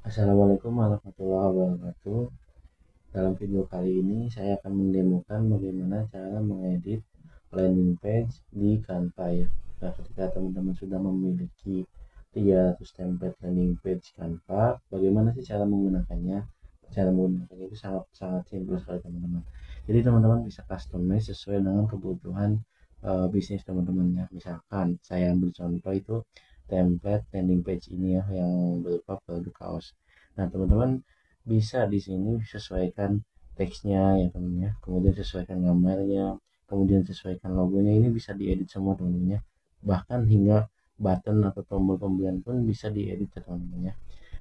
Assalamualaikum warahmatullahi wabarakatuh. Dalam video kali ini saya akan mendemokan bagaimana cara mengedit landing page di Canva ya. Nah, ketika teman-teman sudah memiliki 300 template landing page Canva, bagaimana sih cara menggunakannya? Cara menggunakannya itu sangat sangat simpel sekali teman-teman. Jadi teman-teman bisa customize sesuai dengan kebutuhan bisnis teman-teman ya. Misalkan saya ambil contoh itu template landing page ini ya yang berupa produk kaos. Nah, teman-teman bisa di sini sesuaikan teksnya ya teman ya, kemudian sesuaikan gambarnya, kemudian sesuaikan logonya, ini bisa diedit semua teman-teman ya. Bahkan hingga button atau tombol pembelian pun bisa diedit ya teman-teman ya.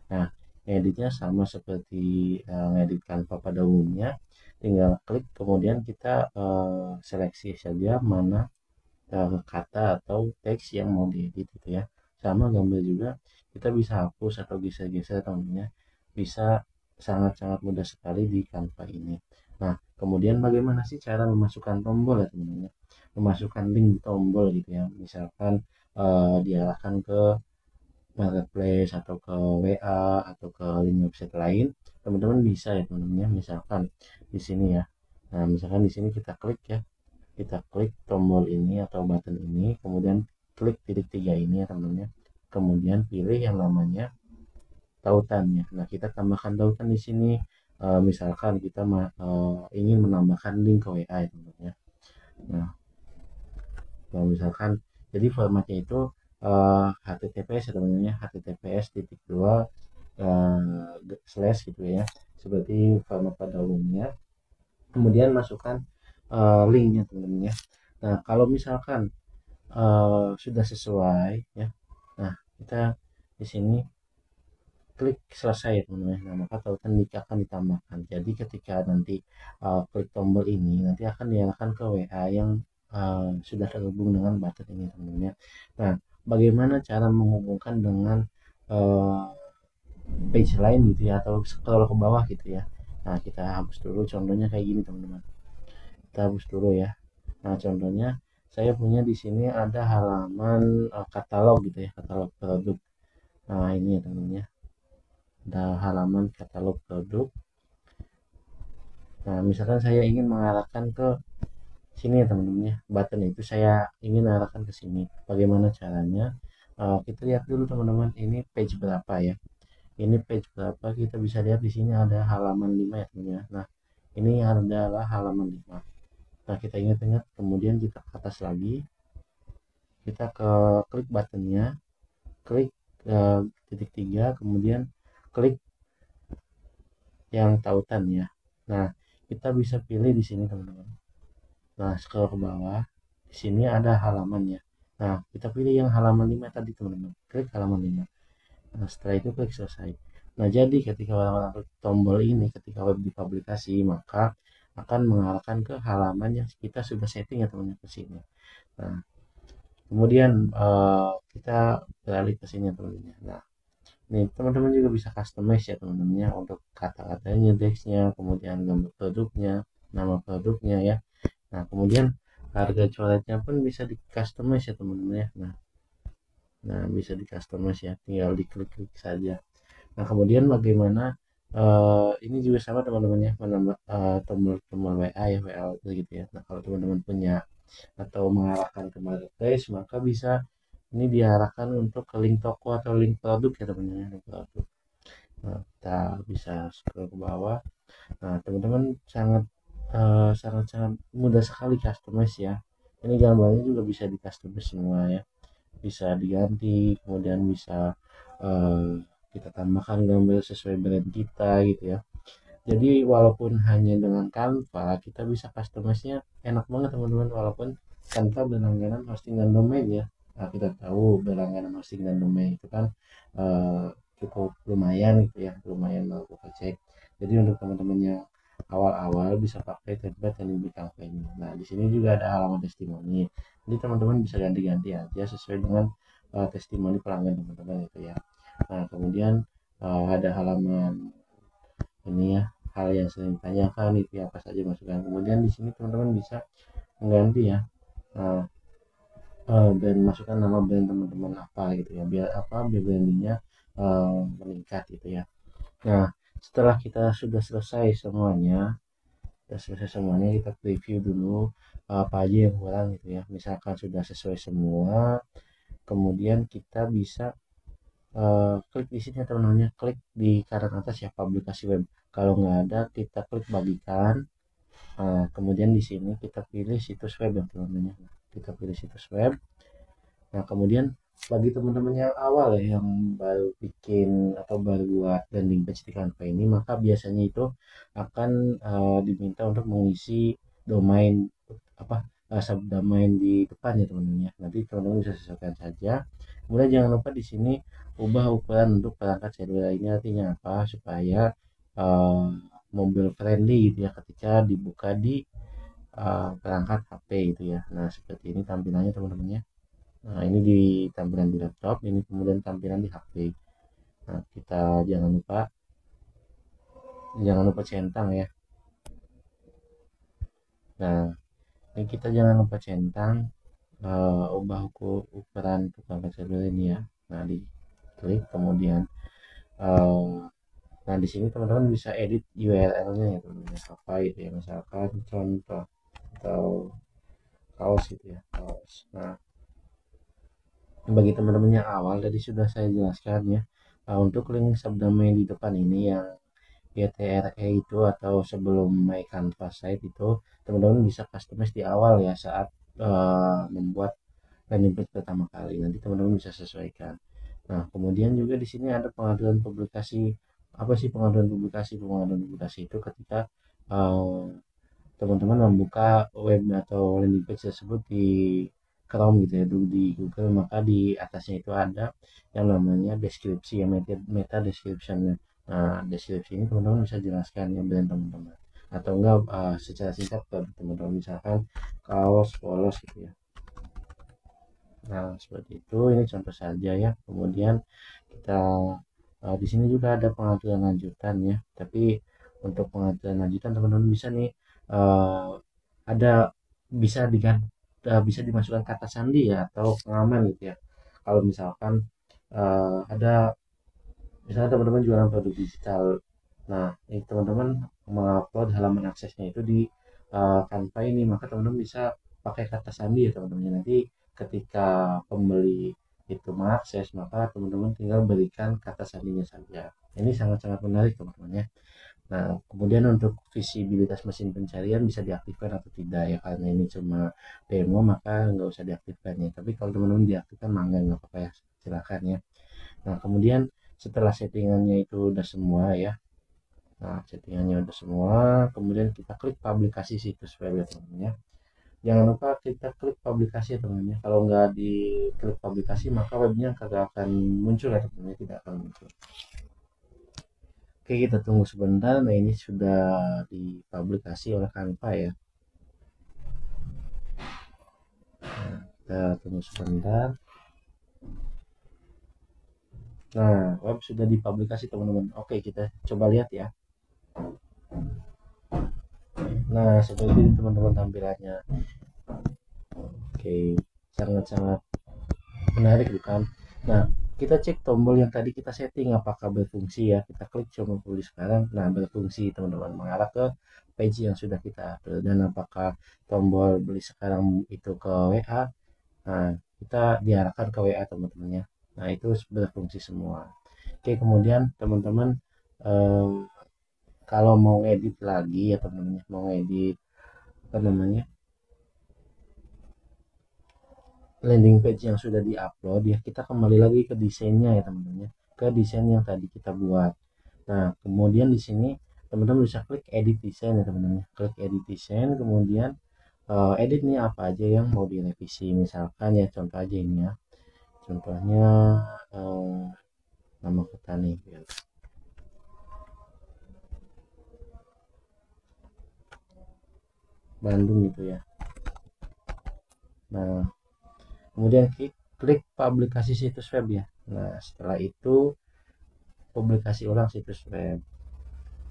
Nah, editnya sama seperti ngedit Canva pada umumnya, tinggal klik kemudian kita seleksi saja mana kata atau teks yang mau diedit gitu ya. Sama gambar juga kita bisa hapus atau geser-geser teman-teman ya. Bisa sangat-sangat mudah sekali di Canva ini. Nah, kemudian bagaimana sih cara memasukkan tombol ya teman-teman ya? Memasukkan link tombol gitu ya. Misalkan diarahkan ke marketplace atau ke WA atau ke link website lain, teman-teman bisa ya teman-teman ya. Misalkan di sini ya. Nah, misalkan di sini kita klik ya, kita klik tombol ini atau button ini, kemudian klik titik tiga ini ya teman-teman ya. Kemudian pilih yang namanya tautannya. Nah, kita tambahkan tautan di sini. Misalkan kita ingin menambahkan link ke WA ya teman-teman ya. Nah, kalau misalkan jadi formatnya itu HTTPS ya teman-teman ya, HTTPS titik dua slash gitu ya, seperti format pada umumnya. Kemudian masukkan linknya teman-teman ya. Nah, kalau misalkan sudah sesuai ya, nah kita di sini klik selesai ya teman-teman. Nah, maka tautan akan ditambahkan. Jadi ketika nanti klik tombol ini nanti akan diarahkan ke WA yang sudah terhubung dengan button ini teman-teman ya. Nah, bagaimana cara menghubungkan dengan uh, page lain gitu ya, atau scroll ke bawah gitu ya. Nah, kita hapus dulu contohnya kayak gini teman-teman. Kita hapus dulu ya. Nah, contohnya saya punya di sini ada halaman katalog gitu ya, katalog produk. Nah, ini ya teman-teman ya. Ada halaman katalog produk. Nah, misalkan saya ingin mengarahkan ke sini ya teman-teman ya. Button itu saya ingin arahkan ke sini. Bagaimana caranya? Kita lihat dulu teman-teman, ini page berapa ya. Ini page berapa, kita bisa lihat di sini ada halaman 5 ya teman-teman ya. Nah, ini adalah halaman 5. Nah, kita ingat-ingat, kemudian kita ke atas lagi, kita ke klik buttonnya, klik titik tiga, kemudian klik yang tautan ya. Nah, kita bisa pilih di sini teman-teman. Nah, scroll ke bawah, di sini ada halamannya. Nah, kita pilih yang halaman 5 tadi teman-teman. Klik halaman 5. Nah, setelah itu klik selesai. Nah, jadi ketika orang klik tombol ini, ketika web dipublikasi, maka akan mengarahkan ke halaman yang kita sudah setting ya teman-teman ke sini. Nah, kemudian kita beralih ke sini ya teman-teman. Nah, nih teman-teman juga bisa customize ya teman-teman ya, untuk kata-katanya, teksnya, kemudian gambar produknya, nama produknya ya. Nah, kemudian harga coretnya pun bisa di customize ya teman-teman ya. Nah, bisa di customize ya, tinggal diklik-klik saja. Nah, kemudian bagaimana ini juga sama teman-teman ya, menambah tombol-tombol WA ya, WA gitu ya. Nah, kalau teman-teman punya atau mengarahkan ke marketplace, maka bisa ini diarahkan untuk ke link toko atau link produk ya teman-teman ya, link produk. Nah, kita bisa scroll ke bawah. Nah, teman-teman sangat-sangat mudah sekali customize ya. Ini gambarnya juga bisa di customize semua ya. Bisa diganti, kemudian bisa eh, kita tambahkan gambar sesuai brand kita gitu ya. Jadi walaupun hanya dengan Canva kita bisa customize-nya enak banget teman-teman, walaupun Canva berlangganan hosting dan domain ya. Nah, kita tahu berlangganan hosting dan domain itu kan eh, cukup lumayan gitu ya, lumayan mau cek. Jadi untuk teman-teman yang awal-awal bisa pakai template yang di Canva ini. Nah, di sini juga ada halaman testimoni. Jadi teman-teman bisa ganti-ganti aja sesuai dengan testimoni pelanggan teman-teman itu ya. Nah, kemudian ada halaman ini ya, hal yang sering ditanyakan itu ya, apa saja masukan. Kemudian di sini teman-teman bisa mengganti ya, uh, dan masukkan nama brand teman-teman apa gitu ya, biar apa, biar brandingnya meningkat gitu ya. Nah, setelah kita sudah selesai semuanya, kita review dulu apa aja yang kurang gitu ya. Misalkan sudah sesuai semua, kemudian kita bisa klik di sini teman-temannya, klik di kanan atas ya publikasi web. Kalau nggak ada, kita klik bagikan. Kemudian di sini kita pilih situs web ya teman-temannya. Kita pilih situs web. Nah, kemudian bagi teman-teman yang awal ya, yang baru bikin atau baru buat landing page di Canva ini, maka biasanya itu akan diminta untuk mengisi domain apa subdomain di depan ya teman-teman ya. Nanti teman-teman bisa sesuaikan saja. Kemudian jangan lupa di sini ubah ukuran untuk perangkat seluler. Ini artinya apa? Supaya uh, mobile friendly gitu ya ketika dibuka di perangkat HP gitu ya. Nah, seperti ini tampilannya teman-teman ya. Nah, ini di tampilan di laptop, ini kemudian tampilan di HP. Nah, kita jangan lupa centang ya. Nah, ini kita jangan lupa centang, ubah ukuran tukang kaca ini ya. Nah, di klik kemudian eh, nah di sini teman-teman bisa edit URL-nya ya teman-teman. Apa itu ya, misalkan contoh atau kaos gitu ya, kaos. Nah, bagi teman-teman yang awal tadi sudah saya jelaskan ya, untuk link subdomain di depan ini yang YTRE itu atau sebelum My Canva site itu teman-teman bisa customize di awal ya saat membuat landing page pertama kali. Nanti teman-teman bisa sesuaikan. Nah, kemudian juga di sini ada pengaduan publikasi. Apa sih pengaduan publikasi? Pengaduan publikasi itu ketika eh, teman-teman membuka web atau landing page tersebut di Chrome gitu ya, di Google, maka di atasnya itu ada yang namanya deskripsi ya, meta description-nya. Nah, deskripsi ini teman-teman bisa jelaskan ya brand teman-teman atau enggak secara singkat ke teman-teman, misalkan kaos polos gitu ya. Nah, seperti itu. Ini contoh saja ya. Kemudian kita di sini juga ada pengaturan lanjutan ya. Tapi untuk pengaturan lanjutan teman-teman bisa nih eh, ada bisa dimasukkan kata sandi ya atau pengaman gitu ya. Kalau misalkan ada misalnya teman-teman jualan produk digital. Nah, ini teman-teman mengupload halaman aksesnya itu di Canva ini, maka teman-teman bisa pakai kata sandi ya teman-teman. Nanti ketika pembeli itu mengakses, maka teman-teman tinggal berikan kata sandinya saja. Ini sangat-sangat menarik teman-teman ya. Nah, kemudian untuk visibilitas mesin pencarian bisa diaktifkan atau tidak ya, karena ini cuma demo maka nggak usah diaktifkan ya. Tapi kalau teman-teman diaktifkan mangga nggak apa-apa ya, silakan ya. Nah, kemudian setelah settingannya itu udah semua ya. Nah, settingannya udah semua, kemudian kita klik publikasi situs web ya teman-teman ya. Jangan lupa kita klik publikasi ya teman-teman ya. Kalau nggak diklik publikasi maka webnya kagak akan muncul ya teman-teman ya, tidak akan muncul. Oke, kita tunggu sebentar. Nah, ini sudah dipublikasi oleh Canva ya. Nah, kita tunggu sebentar. Nah, web sudah dipublikasi teman-teman. Oke, kita coba lihat ya. Nah, seperti ini teman-teman tampilannya. Oke, sangat-sangat menarik bukan? Nah, kita cek tombol yang tadi kita setting apakah berfungsi ya. Kita klik coba beli sekarang. Nah, berfungsi teman-teman, mengarah ke page yang sudah kita atur. Dan apakah tombol beli sekarang itu ke WA? Nah, kita diarahkan ke WA teman-teman ya. Nah, itu berfungsi semua. Oke, kemudian teman-teman eh, kalau mau edit lagi ya teman-teman, mau edit apa namanya, landing page yang sudah diupload ya, kita kembali lagi ke desainnya ya teman-teman ya, ke desain yang tadi kita buat. Nah, kemudian di sini teman-teman bisa klik edit desain ya teman-teman ya. Klik edit desain, kemudian edit nih apa aja yang mau direvisi. Misalkan ya contoh aja ini ya. Contohnya eh, nama kota nih ya. Bandung gitu ya. Nah, kemudian klik publikasi situs web ya. Nah, setelah itu publikasi ulang situs web.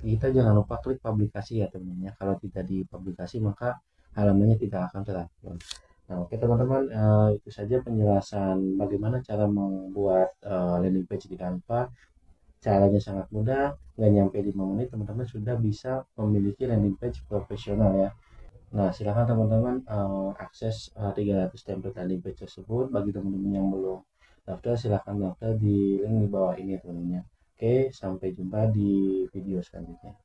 Kita jangan lupa klik publikasi ya teman-teman ya. Kalau tidak dipublikasi maka halamannya tidak akan terupload. Nah, oke teman-teman, itu saja penjelasan bagaimana cara membuat landing page di Canva. Caranya sangat mudah, nggak nyampe 5 menit teman-teman sudah bisa memiliki landing page profesional ya. Nah, silakan teman-teman akses 300 template landing page tersebut. Bagi teman-teman yang belum daftar, silakan daftar di link di bawah ini teman-teman ya. Oke, sampai jumpa di video selanjutnya.